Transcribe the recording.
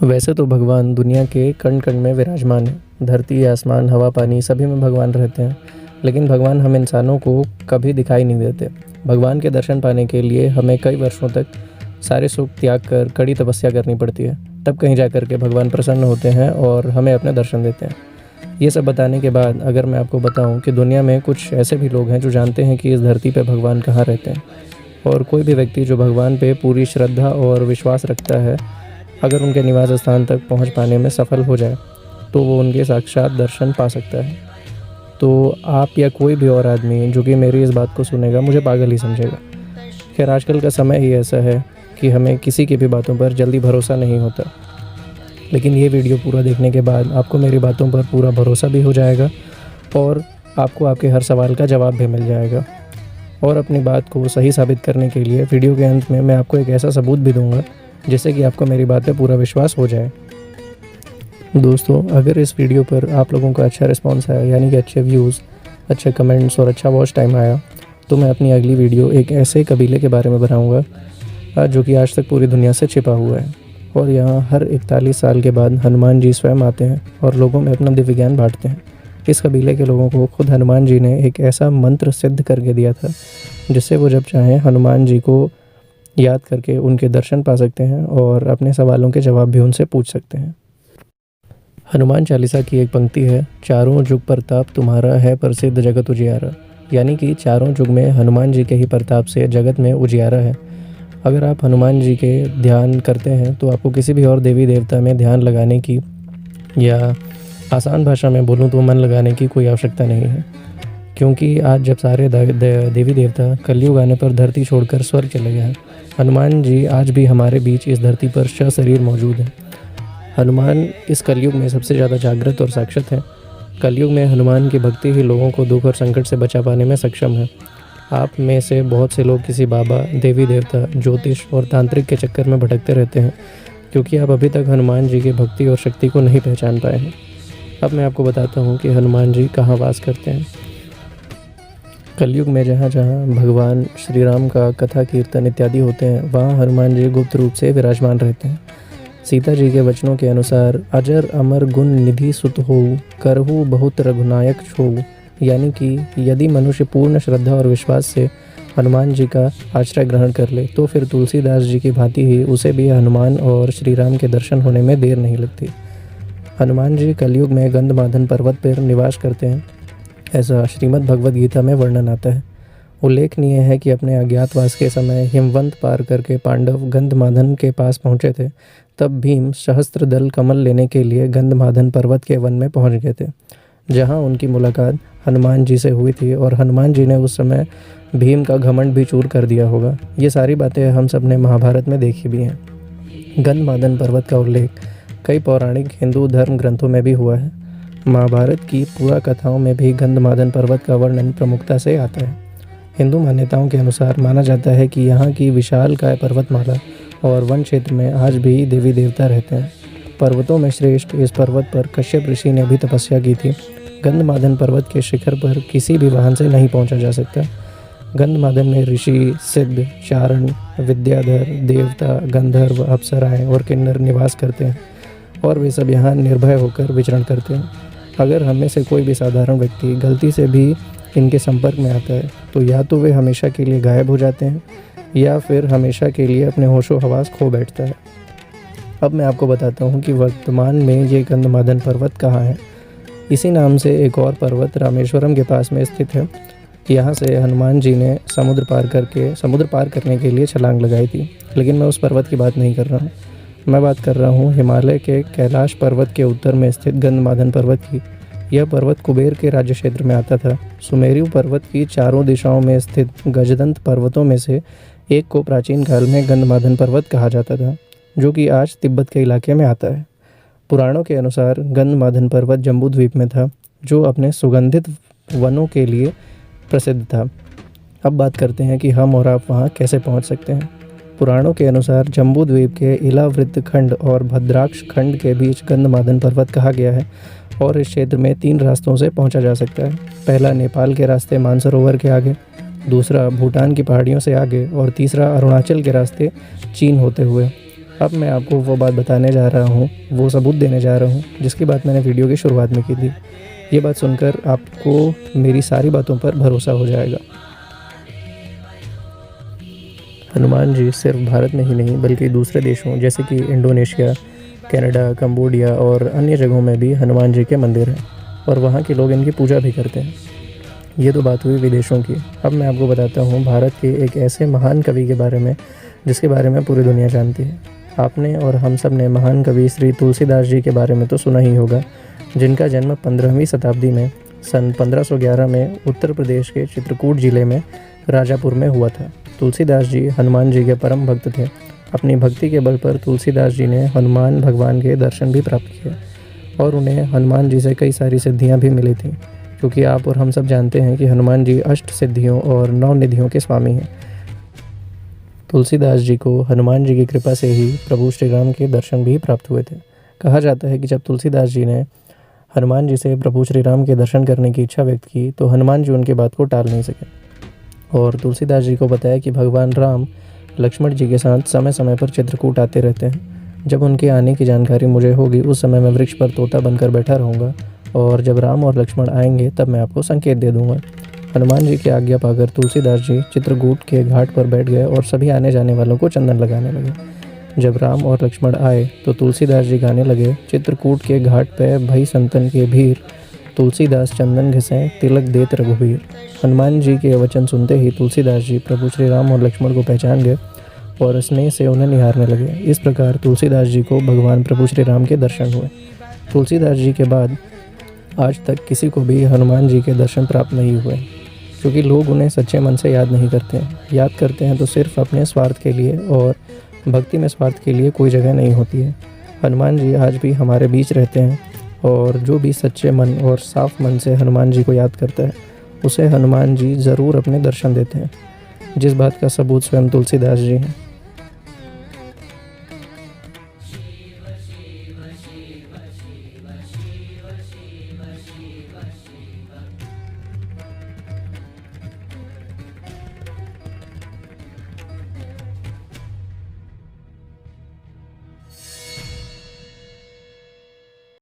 वैसे तो भगवान दुनिया के कण कण में विराजमान है। धरती, आसमान, हवा, पानी सभी में भगवान रहते हैं। लेकिन भगवान हम इंसानों को कभी दिखाई नहीं देते। भगवान के दर्शन पाने के लिए हमें कई वर्षों तक सारे सुख त्याग कर कड़ी तपस्या करनी पड़ती है। तब कहीं जा कर के भगवान प्रसन्न होते हैं और हमें अपने दर्शन देते हैं। ये सब बताने के बाद अगर मैं आपको बताऊं कि दुनिया में कुछ ऐसे भी लोग हैं जो जानते हैं कि इस धरती पर भगवान कहाँ रहते हैं, और कोई भी व्यक्ति जो भगवान पे पूरी श्रद्धा और विश्वास रखता है, अगर उनके निवास स्थान तक पहुंच पाने में सफल हो जाए तो वो उनके साक्षात दर्शन पा सकता है। तो आप या कोई भी और आदमी जो कि मेरी इस बात को सुनेगा मुझे पागल ही समझेगा। खैर, आजकल का समय ही ऐसा है कि हमें किसी की भी बातों पर जल्दी भरोसा नहीं होता। लेकिन ये वीडियो पूरा देखने के बाद आपको मेरी बातों पर पूरा भरोसा भी हो जाएगा और आपको आपके हर सवाल का जवाब भी मिल जाएगा। और अपनी बात को सही साबित करने के लिए वीडियो के अंत में मैं आपको एक ऐसा सबूत भी दूंगा जिससे कि आपको मेरी बात पे पूरा विश्वास हो जाए। दोस्तों, अगर इस वीडियो पर आप लोगों का अच्छा रिस्पांस आया, यानी कि अच्छे व्यूज़, अच्छे कमेंट्स और अच्छा वॉच टाइम आया, तो मैं अपनी अगली वीडियो एक ऐसे कबीले के बारे में बनाऊंगा जो कि आज तक पूरी दुनिया से छिपा हुआ है। और यहाँ हर 41 साल के बाद हनुमान जी स्वयं आते हैं और लोगों में अपना दिव्य ज्ञान बांटते हैं। इस कबीले के लोगों को खुद हनुमान जी ने एक ऐसा मंत्र सिद्ध करके दिया था जिससे वो जब चाहें हनुमान जी को याद करके उनके दर्शन पा सकते हैं और अपने सवालों के जवाब भी उनसे पूछ सकते हैं। हनुमान चालीसा की एक पंक्ति है, चारों जुग प्रताप तुम्हारा है प्रसिद्ध जगत उजियारा। यानी कि चारों जुग में हनुमान जी के ही प्रताप से जगत में उजियारा है। अगर आप हनुमान जी के ध्यान करते हैं तो आपको किसी भी और देवी देवता में ध्यान लगाने की, या आसान भाषा में बोलूँ तो मन लगाने की कोई आवश्यकता नहीं है। क्योंकि आज जब सारे देवी देवता कलयुग आने पर धरती छोड़कर स्वर्ग चले गए हैं, हनुमान जी आज भी हमारे बीच इस धरती पर सशरीर मौजूद हैं। हनुमान इस कलयुग में सबसे ज़्यादा जागृत और साक्षात हैं। कलयुग में हनुमान की भक्ति ही लोगों को दुख और संकट से बचा पाने में सक्षम है। आप में से बहुत से लोग किसी बाबा, देवी देवता, ज्योतिष और तांत्रिक के चक्कर में भटकते रहते हैं क्योंकि आप अभी तक हनुमान जी की भक्ति और शक्ति को नहीं पहचान पाए हैं। अब मैं आपको बताता हूँ कि हनुमान जी कहाँ वास करते हैं। कलयुग में जहाँ जहाँ भगवान श्री राम का कथा कीर्तन इत्यादि होते हैं, वहाँ हनुमान जी गुप्त रूप से विराजमान रहते हैं। सीता जी के वचनों के अनुसार अजर अमर गुण निधि सुत हो, करहु बहुत रघुनायक छो। यानी कि यदि मनुष्य पूर्ण श्रद्धा और विश्वास से हनुमान जी का आश्रय ग्रहण कर ले तो फिर तुलसीदास जी की भांति ही उसे भी हनुमान और श्री राम के दर्शन होने में देर नहीं लगती। हनुमान जी कलयुग में गंधमादन पर्वत पर निवास करते हैं, ऐसा श्रीमद् भगवद गीता में वर्णन आता है। उल्लेखनीय है कि अपने अज्ञातवास के समय हिमवंत पार करके पांडव गंधमादन के पास पहुँचे थे। तब भीम सहस्त्र दल कमल लेने के लिए गंधमादन पर्वत के वन में पहुँच गए थे, जहाँ उनकी मुलाकात हनुमान जी से हुई थी और हनुमान जी ने उस समय भीम का घमंड भी चूर कर दिया होगा। ये सारी बातें हम सब ने महाभारत में देखी भी हैं। गंधमादन पर्वत का उल्लेख कई पौराणिक हिंदू धर्म ग्रंथों में भी हुआ है। महाभारत की पुरा कथाओं में भी गंधमादन पर्वत का वर्णन प्रमुखता से आता है। हिंदू मान्यताओं के अनुसार माना जाता है कि यहाँ की विशालकाय पर्वतमाला और वन क्षेत्र में आज भी देवी देवता रहते हैं। पर्वतों में श्रेष्ठ इस पर्वत पर कश्यप ऋषि ने भी तपस्या की थी। गंधमादन पर्वत के शिखर पर किसी भी वाहन से नहीं पहुंचा जा सकता। गंधमादन में ऋषि, सिद्ध, चारण, विद्याधर, देवता, गंधर्व, अप्सराएं और किन्नर निवास करते हैं और वे सब यहाँ निर्भय होकर विचरण करते हैं। अगर हम में से कोई भी साधारण व्यक्ति गलती से भी इनके संपर्क में आता है तो या तो वे हमेशा के लिए गायब हो जाते हैं या फिर हमेशा के लिए अपने होशो हवास खो बैठता है। अब मैं आपको बताता हूँ कि वर्तमान में ये गंधमादन पर्वत कहाँ है। इसी नाम से एक और पर्वत रामेश्वरम के पास में स्थित है। यहाँ से हनुमान जी ने समुद्र पार करने के लिए छलांग लगाई थी। लेकिन मैं उस पर्वत की बात नहीं कर रहा हूँ, मैं बात कर रहा हूँ हिमालय के कैलाश पर्वत के उत्तर में स्थित गंधमादन पर्वत की। यह पर्वत कुबेर के राज्य क्षेत्र में आता था। सुमेरु पर्वत की चारों दिशाओं में स्थित गजदंत पर्वतों में से एक को प्राचीन काल में गंधमादन पर्वत कहा जाता था, जो कि आज तिब्बत के इलाके में आता है। पुराणों के अनुसार गंधमादन पर्वत जम्बूद्वीप में था, जो अपने सुगंधित वनों के लिए प्रसिद्ध था। अब बात करते हैं कि हम और आप वहाँ कैसे पहुँच सकते हैं। पुराणों के अनुसार जम्बूद्वीप के इलावृत खंड और भद्राक्ष खंड के बीच गंधमादन पर्वत कहा गया है और इस क्षेत्र में 3 रास्तों से पहुंचा जा सकता है। पहला नेपाल के रास्ते मानसरोवर के आगे, दूसरा भूटान की पहाड़ियों से आगे और तीसरा अरुणाचल के रास्ते चीन होते हुए। अब मैं आपको वो बात बताने जा रहा हूँ, वो सबूत देने जा रहा हूँ जिसकी बात मैंने वीडियो की शुरुआत में की थी। ये बात सुनकर आपको मेरी सारी बातों पर भरोसा हो जाएगा। हनुमान जी सिर्फ भारत में ही नहीं बल्कि दूसरे देशों जैसे कि इंडोनेशिया, कनाडा, कंबोडिया और अन्य जगहों में भी हनुमान जी के मंदिर हैं और वहाँ के लोग इनकी पूजा भी करते हैं। ये तो बात हुई विदेशों की। अब मैं आपको बताता हूँ भारत के एक ऐसे महान कवि के बारे में जिसके बारे में पूरी दुनिया जानती है। आपने और हम सब ने महान कवि श्री तुलसीदास जी के बारे में तो सुना ही होगा, जिनका जन्म 15वीं शताब्दी में सन 1511 में उत्तर प्रदेश के चित्रकूट जिले में राजापुर में हुआ था। तुलसीदास जी हनुमान जी के परम भक्त थे। अपनी भक्ति के बल पर तुलसीदास जी ने हनुमान भगवान के दर्शन भी प्राप्त किए और उन्हें हनुमान जी से कई सारी सिद्धियां भी मिली थीं, क्योंकि आप और हम सब जानते हैं कि हनुमान जी अष्ट सिद्धियों और 9 निधियों के स्वामी हैं। तुलसीदास जी को हनुमान जी की कृपा से ही प्रभु श्री राम के दर्शन भी प्राप्त हुए थे। कहा जाता है कि जब तुलसीदास जी ने हनुमान जी से प्रभु श्री राम के दर्शन करने की इच्छा व्यक्त की तो हनुमान जी उनकी बात को टाल नहीं सके और तुलसीदास जी को बताया कि भगवान राम लक्ष्मण जी के साथ समय समय पर चित्रकूट आते रहते हैं। जब उनके आने की जानकारी मुझे होगी उस समय मैं वृक्ष पर तोता बनकर बैठा रहूँगा और जब राम और लक्ष्मण आएंगे तब मैं आपको संकेत दे दूँगा। हनुमान जी की आज्ञा पाकर तुलसीदास जी चित्रकूट के घाट पर बैठ गए और सभी आने जाने वालों को चंदन लगाने लगे। जब राम और लक्ष्मण आए तो तुलसीदास जी गाने लगे, चित्रकूट के घाट पे भई संतन के भीर, तुलसीदास चंदन घिसें तिलक देत रघुबीर। हनुमान जी के वचन सुनते ही तुलसीदास जी प्रभु श्री राम और लक्ष्मण को पहचान गए और स्नेह से उन्हें निहारने लगे। इस प्रकार तुलसीदास जी को भगवान प्रभु श्री राम के दर्शन हुए। तुलसीदास जी के बाद आज तक किसी को भी हनुमान जी के दर्शन प्राप्त नहीं हुए, क्योंकि लोग उन्हें सच्चे मन से याद नहीं करते हैं। याद करते हैं तो सिर्फ अपने स्वार्थ के लिए, और भक्ति में स्वार्थ के लिए कोई जगह नहीं होती है। हनुमान जी आज भी हमारे बीच रहते हैं और जो भी सच्चे मन और साफ मन से हनुमान जी को याद करता है उसे हनुमान जी ज़रूर अपने दर्शन देते हैं, जिस बात का सबूत स्वयं तुलसीदास जी हैं।